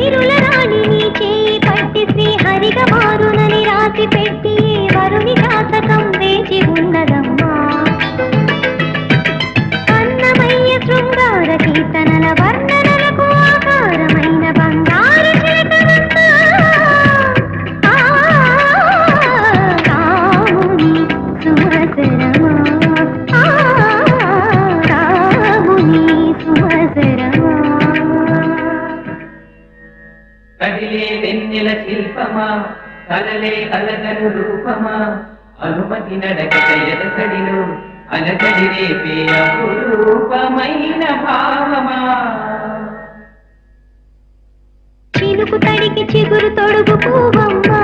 సిరుల రాణి నీ చేయి పట్టి శ్రీహరిగా మారునని రాసి పెట్టి వరుని జాతకం వేచి ఉన్నదమ్మా. అన్నమయ్య శృంగార కీర్తనల వర్ణనలకు ఆకారమైన బంగారు చిలకవమ్మ. రాముని సుమసరమా, రాముని సుమసరమా. కదిలే వెన్నెల శిల్పమా, కలలే అలగను రూపమా, అనుమతి నడకట ఎదసడిలో అలజడి రేపే అపురూపమైన భావమా. చినుకు తడికి చిగురు తొడుగు పువ్వమ్మా,